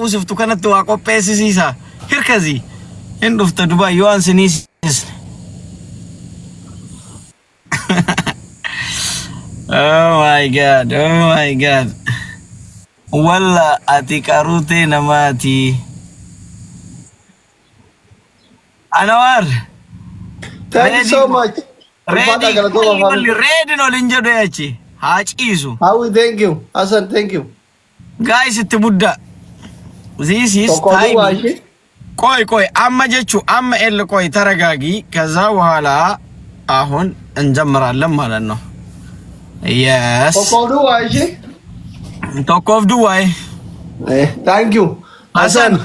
quusiftu kanatti waa qopheessisiisa hirkazi hin dhufta Dubai yoo ansinis Oh my god walla ati qarute namati Anwar Thank you so much. Ready no linjado yachi. Hachisu. How thank you. Hasan, thank you. Guys, it's Buddha. This is time. Koi, amma jechu, amma el koi taragagi, kaza wahala, ahon, and jamara lamalano. Yes. Talk of Dubai. Thank you. Hasan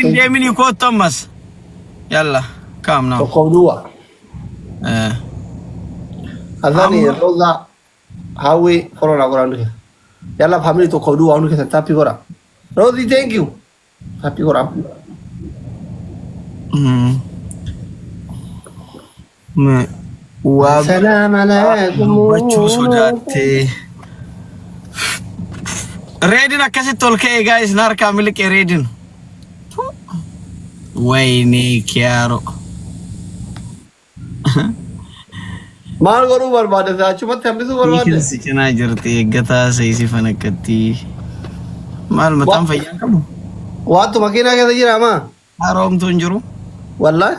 in Gemini ko Thomas. Yalla, come now. Talk of Dubai. Azani roza hawi corona goranu yalla family to kodu anu ke happy gora Rozi thank you happy gora wa salam alaikum bachu sodate redin akasi tolke guys nar kamil ke redin wayne chiaro मार करूँ बर्बाद है आज मत हम भी तो बर्बाद है कितना जरती है गता सही सी फनक करती माल मतम फैया कब वाह तुम अकेला क्या थी रामा आराम तो इंजरू वल्ला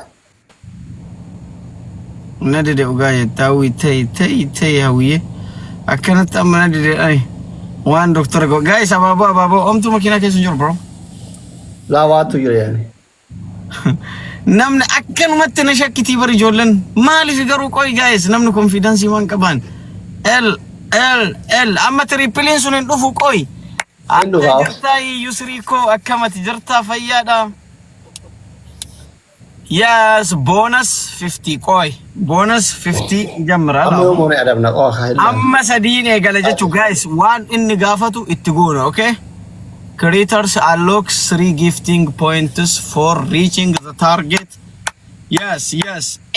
नदी दे उगा ये ताऊ इथे हावी अकेला तम नदी दे आई वन डॉक्टर को गाइस अब तुम अकेला कैसे इंजरू ब्रो ला वाह तो ये यानी namna akkan matte na shakkiti bari jollan mali figaru koy guys namna confidence wan kaban l amma triple sunen dufu koy ando ha tay yusri ko akamat jarta fayyada yes bonus 50 koy bonus 50 jamra amma mo ne adabna ko khair amma sadine galajetu guys one in gafatu ittigona okay Creators unlock 3 gifting points for reaching the target. Yes.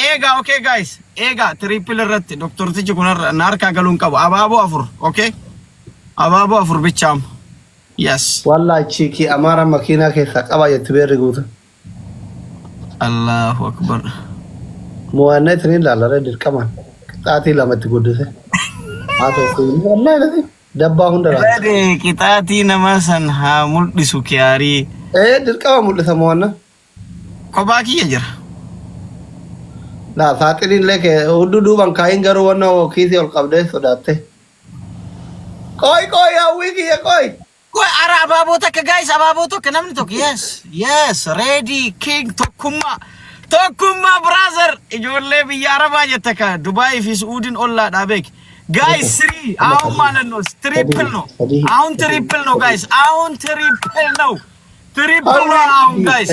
Ega, okay guys. Ega, triple rat. Dr. Tichi kunar narka galun kabu. Ababo afur, okay? Ababo afur bicham. Yes. Wallah chiki amara makina ke sakaba yet very good. Allahu Akbar. Muannet ni la red come on. Tati la met good se. Ato ko wallahi dabba hundara ready kita ti namasan ha muldi sukiari dirka muldi samoana ko baki yajar la saatini leke ududu ban kain garu wano kisi ol qabde sodate koi ya wiki ya koi ara ababo tak guys ababo to kanamni to yes ready king tokuma brother ijolle bi yaraba jetaka Dubai fi Saudin olla dabek guys 3 aun malano triple no aun triple no guys aun triple no guys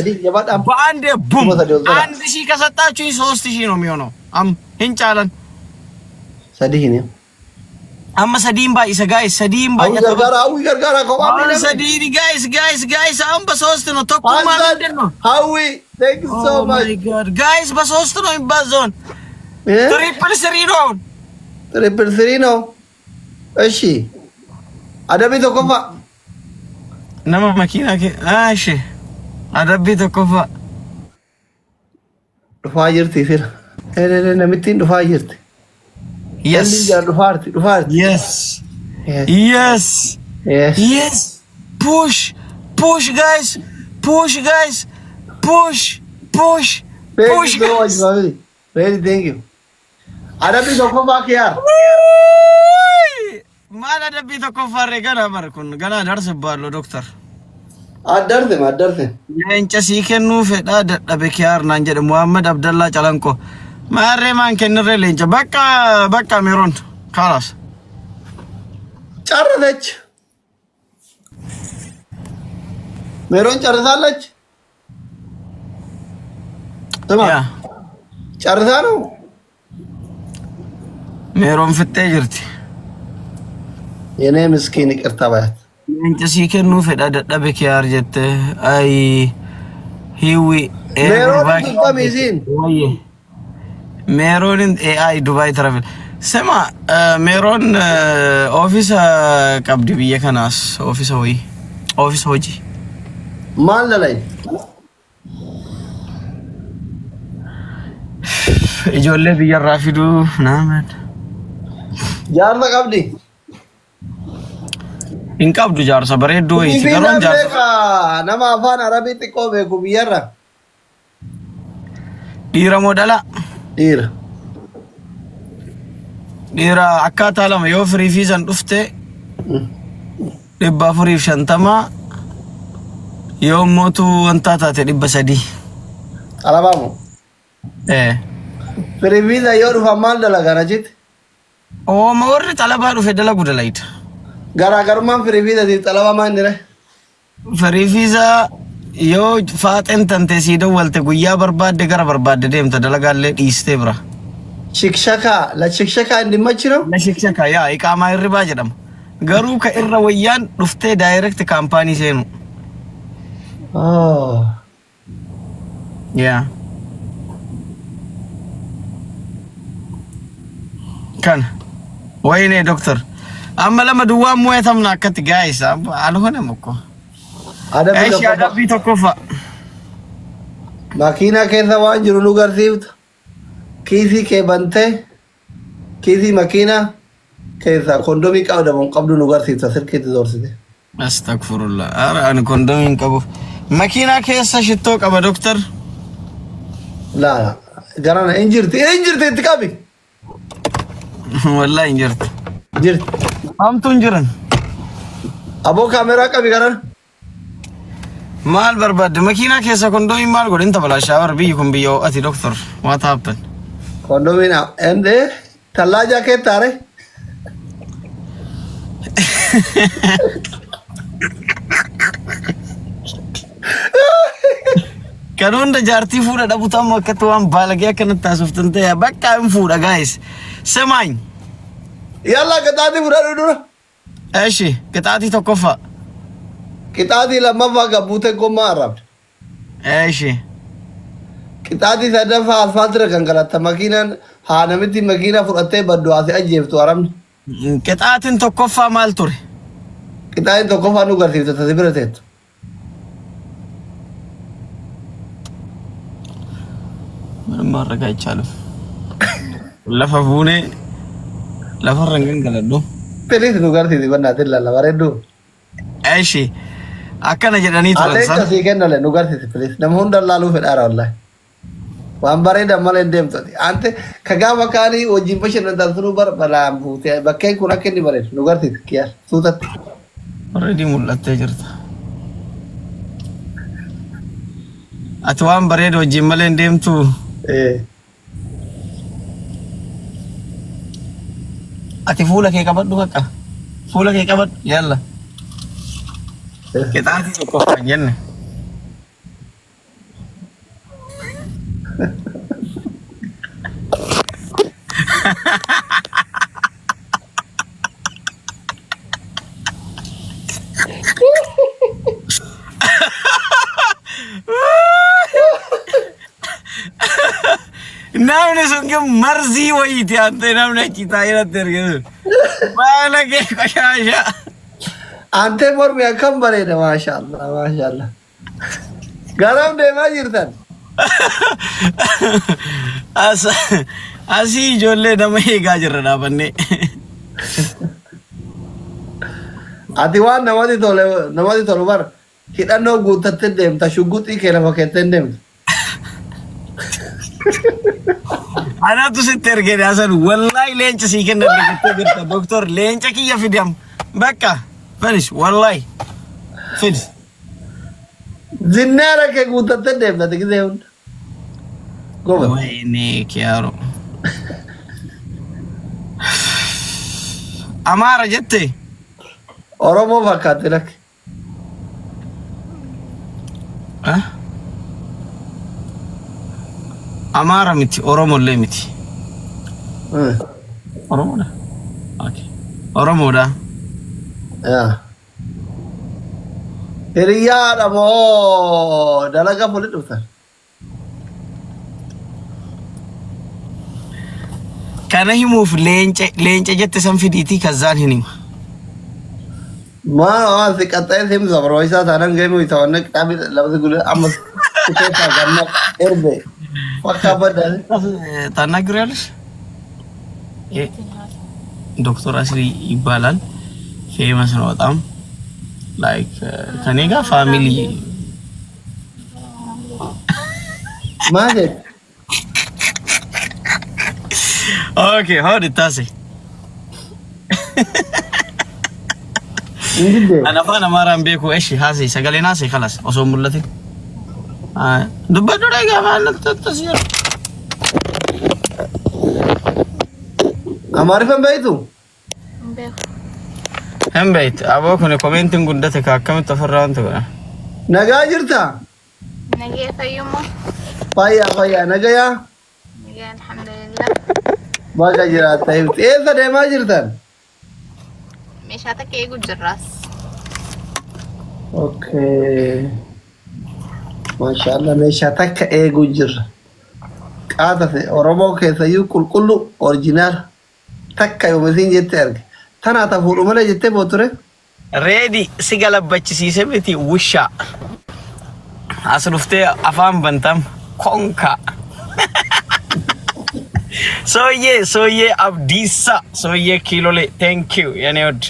bande boom and shi kasatachu 3000 no miyono am hinchalan sadihini amma sadimba isa guys sadimba gargara ko amni sadini guys am basost no tokuma no hawi thank you so much oh my god guys basost no in bazon triple serino Triple Serino. Eshi. Ada bito kofa. Nama makina ke ashi. Ada bito kofa. Dufa jirti fir. Namitin dufa jirti. Yes. Dufa. Yes. Push guys. Push. Very thank you. Ada bito kofa kya? Mana ada bito kofa regana markun gana darse ballo doctor. Adarse. Lencha sikenu feda dabe kyar nanje Muhammad Abdullah Chalanko. Mare man kenre lencha baka meron. Khalas. Charlech. Meron charlech. Tamam. Charlano. Meron fitte jirti. Yene miskini irtabat. Lencha sikenu feda dabe kyar jette ay hiwi Meron kamizin. Meron in AI Dubai travel. Sema Meron office kabdi biya kanas office hoji. Maal lalay? Ijoollee biyyarraa fiduu naaman. Jaarsa qabdi. Hin qabdu jaarsa bareedduu wayiiti. Garoon jaarsa. Nama afaan Arabii xiqqoo beeku biyyarra. Dhiira moo dhalaa? Dhiira. Dhiira akkaataa lama yoo firii fiizan dhufte 450 yoo mootu wanta taate 300. Alabaamu. Firii fiiza yoo dhufa maal dalagaa rajit? Oo ma warri xalabaa dhufe dalagu dalayta. Garaagarummaan firii fiizaatiif xalabaa maal inni? Firii fiiza yoo faaxeen tante sii dawwalte guyyaa barbaadde gara barbaadde deemta dalagaallee dhiistee bira. Shikshaka, la shikshaka inni machiro? La shikshaka yaa iqaamaa irribaa jedhama. Garuu ka irra wayyaan dhuftee direct kaampaanii seenu. Oh. Yeah. Kan. Wayne doctor. Amma lama duwwaa mo'atamna akkati guys. Alhoona mokko. Eishi adabbii tokkoffa. Makiina keessa waan jiru nu garsiifta. Kiisii kee bantee kiisii makiina keessa kondomii qabdu nu garsiifta sirkiitti doorsite. Astagfirullah. Ara ani kondomii hin qabu. Makiina keessa shittoo qaba doctor. La garana injirti itti qabi. Wallahi injirti. Jirti. Hamtuun jiran. Aboo kaameraa qabi garana. Maal barbaadde makiina keessa kondomii maal godhin tabala shaawar biyyi kun biyyoo ati doctor. What happened? Kondomii na ende tallaaja kee taare. Kan hunda jaartii fuudha dhabuutamu akkatti waan baalagee akkanatti taasiftan ta'e bakka hin fuudha guys. Semaany. Yalla qixaatii fudhadhu dura. Eishi qixaatii tokkoffaa. Qixaatii lammaffaa gabbuutee gommaa arrabde. Eishi. Qixaatii sadaffaa asfaaltira kan galatta makiinaan haanamitti makiina fudhattee baddu asii ajjeeftu arabni. Qixaatiin tokkoffaa maal ture? Qixaatiin tokkoffaa nu garsiifte tasi bira teettu. Mana ragaa ichaalu. Lafa fuunee lafa rangan galadhu. Pelis nu garsiisi bannaatiin lalla bareedduu. Eishi. Akkana jedhanii turan san. Adeemsa sii kennale nu garsiisi pelis. Nama hunda laaluu fedhaara wallahi. Waan bareedan malee hin deemtoti. Ante ka gaafa kaanii wajjin bashannantan sunuu balaan buutee bakkeen kun akka inni bareedu nu garsiisi kiyyaas suutatti. Already mul'attee jirta. Ati waan bareedu wajjin malee hin deemtu. Ati fuula kee qabadhu akka. Fuula kee qabadhu yalla. Qixaatii tokkoffaa jenne. Namni sun ke marzi wayiti ante namni kita irratti ergisu. Baala kee qashaasha. Ante mormi akkam bareeda maashaallah maashaallah. Garam deemaa jirtan. Asii ijoollee nama eegaa jirra dhaabannee. Ati waan namatti tolu bara hidhannoo guuttattee deemta shugguxii kee lafa keettee deemta. Anatu sitti ergee Hasan wallahi leenca sii kennan deettee jirta doktor leenca kiyya fidam bakka finish wallahi finish. Zinnaara kee guuttattee deemta gisee hunda. Goba. Wayne chiaro. Amara jette. Oromoo fakkaate lakke. Amara miti Oromoo le miti. Oromoo da. Okay. Oromoo da. Yeah. Hiriyaadha moo dalagaa fuudhee dhuftan. Kana himuuf leenca jette san fidiitii kazzaan hin hima. ما أثق أتأثر هم زبر ويسا ثانم جاي ويتوانك كامل لابد يقول أمس كيف أجمع إربع فكابدا ታናግሪያለሽ? ዶክተር አስሪ ይባላል። ፌመስ ነው በጣም ላይክ ከኔ ጋር ፋሚሊ ማለት ኦኬ ሆድ ታሴ انا فانا ما رام بيكو ايش هاسي سقالي ناسي خلاص اصوم ملتي دبدو دايغا ما تتصير أماري فين بيتو؟ هم بيت ابوك ne commenting gundate ka kam tafarran to naga jirta نجي في يومه faya naga نجي الحمد لله baga jirata esa de ma jirtan مش هتكي يقول الراس okay masha Allah meesha takka eegu jirra qaadate oromo keessa yu qulqullu original takka yo mesin jette arge tana ta fuudhu male jette booture ready sigalabachisiise biti wusha asrufte afam bantam konka soye abdisa soye kilole thank you yanod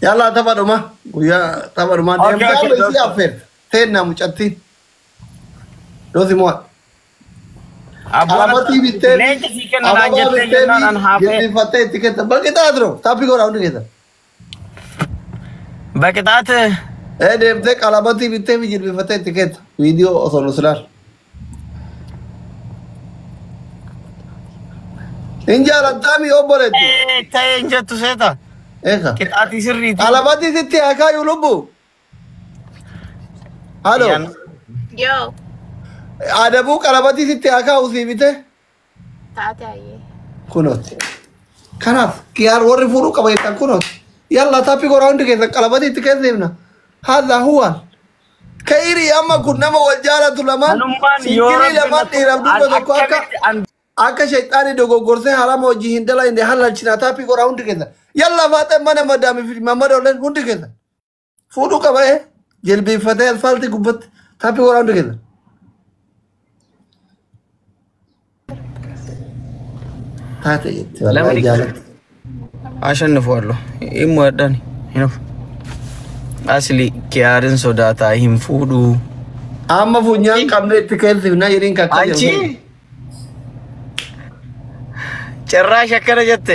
yalla tabaduma guya tabaduma Okay, dem okay, ta si afet tenna muchatti dosi mo Alabati bitte leje siken na jette nan hafe gidi fatte tiket bagita adro tapi ko round geda bakitat dem te alabati bitte bi gidi fatte tiket video solusular injara tami oboletti tayenje tu seta eka kitati sirri alabati sitti aka yulubu halo يو adabu alabati sitti aka usibite تعاتي عيه kunot kanaf kiyar warri furu qabaytan kunot yalla tapi go round ke alabati tiket demna hada huwa kairi amma kunna ma wajaratu laman Hanuman sikiri laman dirabdu ko aka shaytani dogoggorse haram hoji hindala inde halal china tapi go round ke yalla fate mana madami fi mamado len hundi ke fudu qabaye jelbi fate falti gubat tapi go round ke tate wallahi jalat አሸንፈዋለሁ ይሞዳኒ ይነፍ asli kiyarin sodata him fudu amma funyan kamne tikel na yirin ka anchi ጭራሽ አከረ ጀተ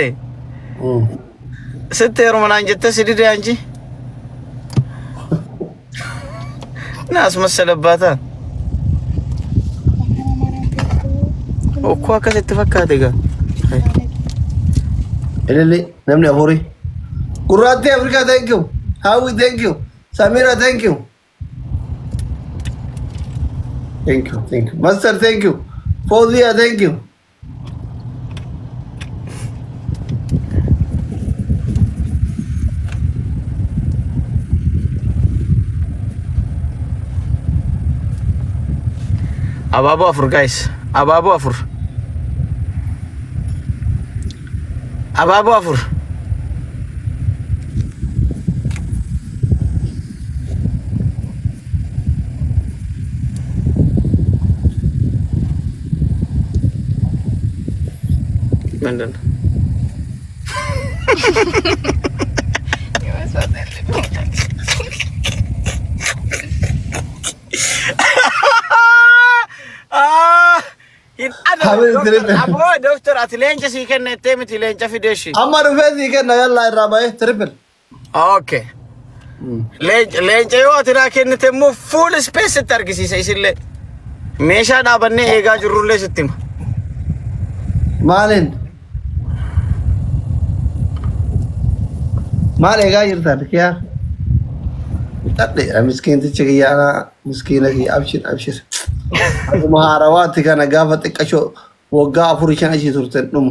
ስትሄሩ ምናን ጀተ ሲዲደ አንቺ ናስ መሰለባታ እኮ ከሰት ተፈካደጋ elele namni afuri kurate afrika thank you hawi thank you samira thank you master thank you Fozia thank you ababu afur guys ababu afur London دكتور اتلينجا سي كان تيم تلينجا في دشي amma rufezi kenna yalla irabaye triple اوكي لينجا يو ترا كن تمو فول سبيس ترغسي سيسله ميشا دابنه ايغا جرولي ستيم malin mal ega yirta kya tadde miskin tichiya miskina ki abshir maharawati kana gafa tikasho woga afurishan ashi surten dum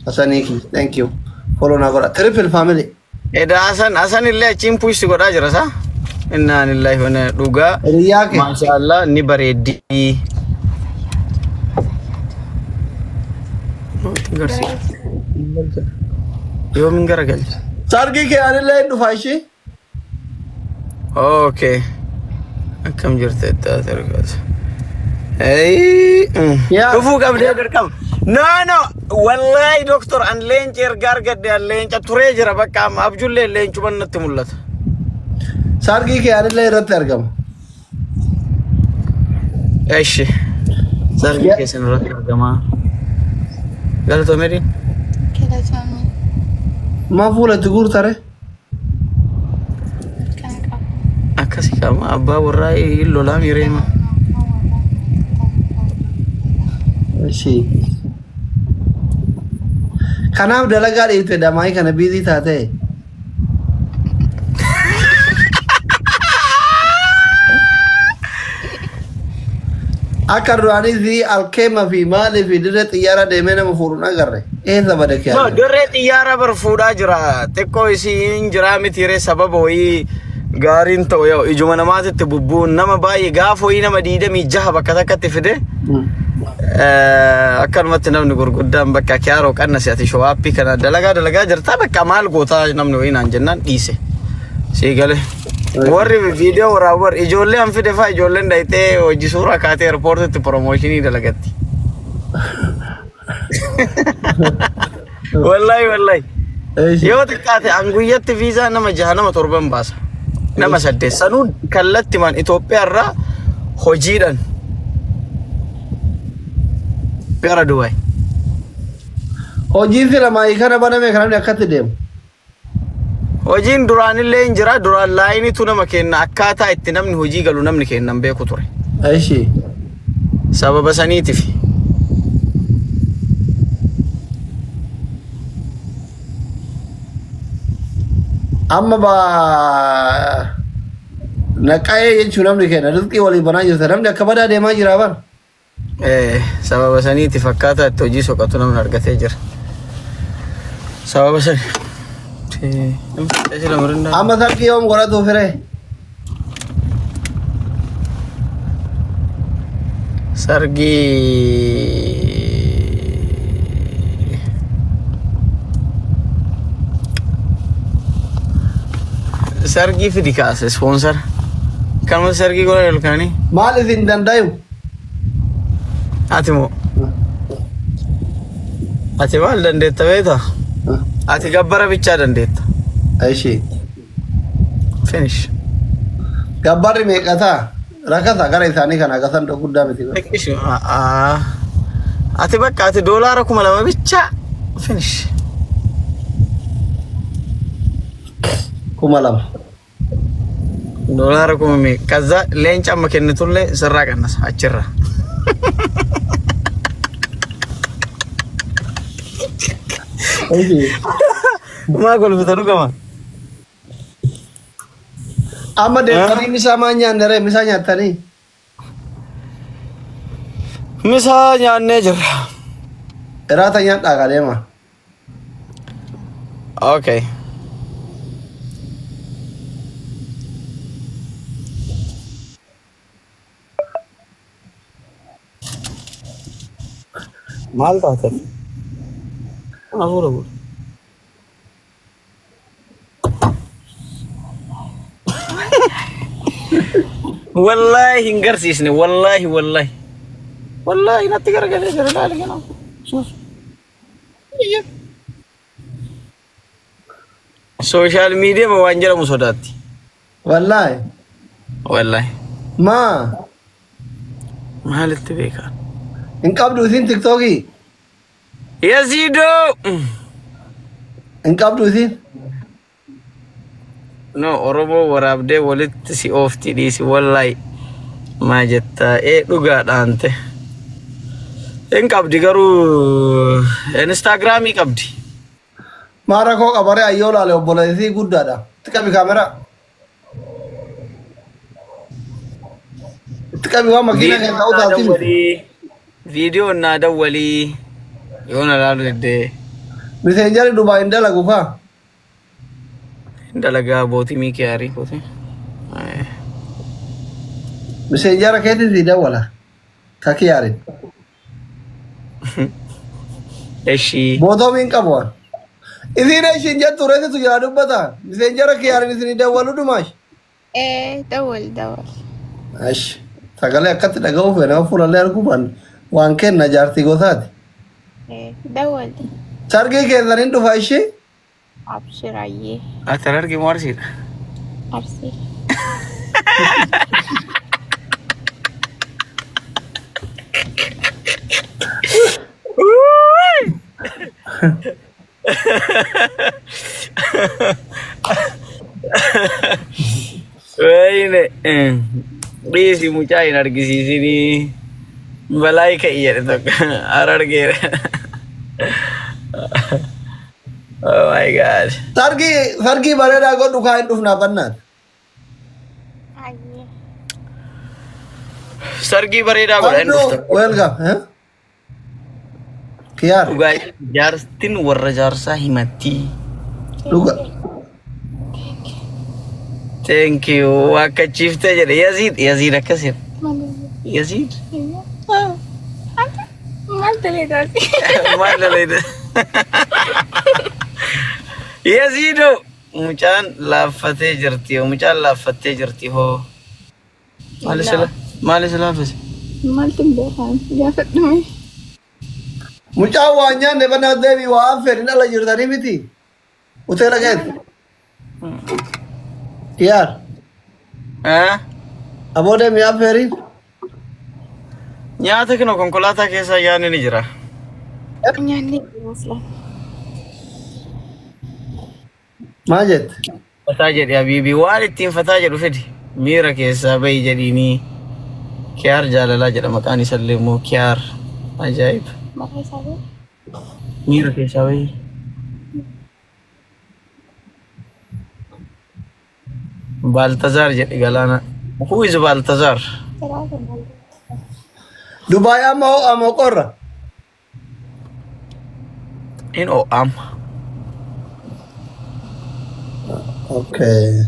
asaniki thank you follow na gora triple family eda asan ille chimpush goda jirasa inna lillahi wa inna duga riyake mashallah ni baredi yo min garagal Sargi ke anillee dhufa ishee. Okay. Akkam jirte taate argaas. Hey. Yeah. Dhufu qabdee dirqama. No. Wallahi doctor an leenci erga argadde leenca turee jira bakka amma abjullee leencuma natti mul'ata. Sargi ke anillee irratti argama. Eshi. Sargi keessan irratti argama. Galatoomedin. Galatoomee. Maa fuulatti guurtare? Kan qabu. Akkasi qaba abbaa warraa lolaa miireema. Ishee. Kanaaf dalagaa dhiifte damaa'ii kana biizii taate. Akka duraanii alkeema fi maalii fi dirree xiyyaara deemee nama fuudhuun agarre. Eessa bada kee? No, dirree xiyyaara bar fuudhaa jira. Xiqqoo isiin jira mitiiree sababa wayii gaariin ta'u yoo ijuma namaatitti bubbuun nama baay'ee gaafa wayii nama 26 bakka takkatti fide. Akkanumatti namni gurguddaan bakka kiyaaroo qannasi ati showaappii kana dalagaa jirta bakka maal gootaa namni wayii naan jennaan dhiise. Sii galee. Warri viidiyoo waraabbar ijoollee an fide faa ijoolleen dhayitee hojii suuraa kaatee eerpoortitti promooshinii dalagatti. Wallahi. Yoo xiqqaate an guyyatti viizaa nama 6 nama 7 baasa. Nama 8 sanuu kallatti man Itoophiyaa irraa hojiidhaan gara Dubai. Hojiin fila maayii kana baname kan namni akkatti deemu. Hojiin duraanillee hin jira duraan laayinitu nama kenna akkaataa itti namni hojii galu namni kennan beeku ture. Ishee. Sababa saniitiif. Amma naqaa'ee jechuun namni kenna rizqii walii banaa jirta namni akka badaa deemaa jira bara. Sababa saniitiif akkaataa itti hojii soqatu namni argatee jira. Sababa sani. Amma sarki yoom godhatu fire? Sargi fidi kaase sponsor. Kan sargi godha yolkaani? Maal isin dandayu? Ati moo? Ati maal dandeetta beektaa? Ati gabbara bichaa dandeetta. Ishee. Finish. Gabbarri meeqataa? Rakasa gara isaanii kana akasan guddaa miti. Finish. Ati bakka ati $2,200 bichaa. Finish. 2,000. $2,000 kaza leenca amma kennitullee sirraa qannasa achirra. Maa golfitanu qaba. Amma deemtanii misaa maa nyaannere misaa nyaattanii? Misaa nyaannee jirra. Iraata nyaadhaa kaa deema. Okay. Maal taate? Afuura buudha. Wallahi hin garsiisne wallahi. Wallahi natti garagalee jira laali kana. Social media ma waan jedhamu sodaatti. Wallahi. Maalitti beekaa? Hin qabdu isin TikTokii? Yazido. Hin qabdu isin? No, Oromoo waraabdee walitti si oofti dhiisi wallahi. Maa jettaa dhugaadhaan ta'e. Hin qabdi garuu Instagramii qabdi. Maara koo qabaree ayyoo laale obboleessii guddaadha. Itti qabi kaameraa. Itti qabi waan makiina keessaa utaati. Video naa dawwalii yoo na laalu eddee. Miseenjari Dubaay hin dalagu faa? Hin dalagaa bootii miikii aarii bootii. Miseenjara keetiin si dawwala. Kakii yaarin. Eshi. Bootoo miin qabu waan. إذا نشين جت تورث تجارة بتا مسنجر كيارين إذا نداولو دماش دول أش سأقولي أكتر نجاو فينا فولا ليه أركوبان وانكن نجارتي قصاد دول سارجي كذا نندو فايشة أبشر عيه أترى رجع مارسي أرسي Ini di mucahin harga sini balai kayak itu arar ger. Oh my god. Sargi bare dago dukain dufna panna. عيه Sargi berita gue Welcome, huh? Kiar, Ugai Jarstin warra jarsa himati. luka. Thank you. Waka chifta jadi Yazid akasir. Yazid. ما تلي Mana itu? Yazido. Mucan lafate jerti ho. Malis lafas. ما تنبهان جافت نمي Mucha wanya ne bana devi wa ferin ala jirdani miti. Utela gait. Kiar, Hah? abode mi ferin. Nyata kena konkolata kesa yani ni jira. يعني أصلا Majet. Fatajer ya bibi walitin fatajer ufedi. Mira kesa bai jadi ni. Kiar jalala jada makani sallimu kiar. Ajaib. ما يساوي Mira kesa bai. Baltazar jadi galana. Who is Baltazar? Dubai amo korra. In Oam. Okay.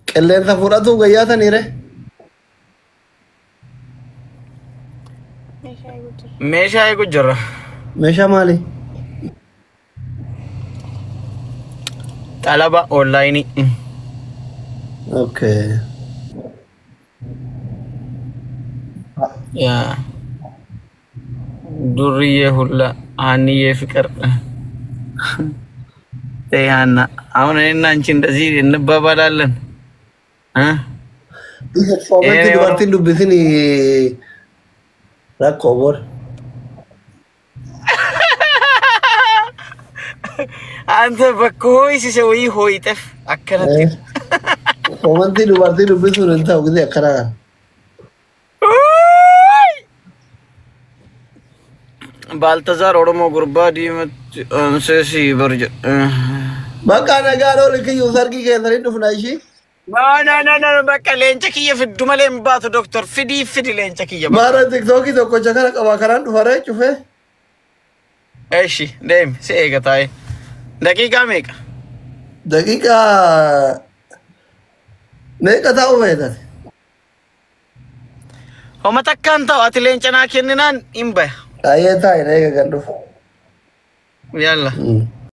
Qilleensa fudhatu gayyaatanii re. Meeshaa eegu jira. Meeshaa maali? Talaba online. Okay. Ya. Duriye hulla aniye fikar. Teh anak. Awak ni nancin dasi nababadalan. Hah? Isa foomatti dubartiin dubbisini rakkoo bor. Anta bakka ho'isi isa wayii ho'iteef akkanatti. Foomatti dubartii dubbisuun hin ta'u gisee akkanaa. Baltazar Oromoo gurbaa diimatti anseesii barja. Bakka nagaan ooli kiyyuu sargii keessanii dhufna ishii. No, bakka leenca kiyya fiddu malee hin baatu doktor. Fidi leenca kiyya. Maara tiktookii tokkocha kana qabaa kanaan dhufaree cufee. Eeshi deemi si eega taa'e. Daqiiqaa meeqa? Daqiiqaa meeqa ta'uu feetate? Homa takkaan ta'u ati leenca naa kenninaan hin baya. Ayyee taa'e eega kan dhufu. Yalla.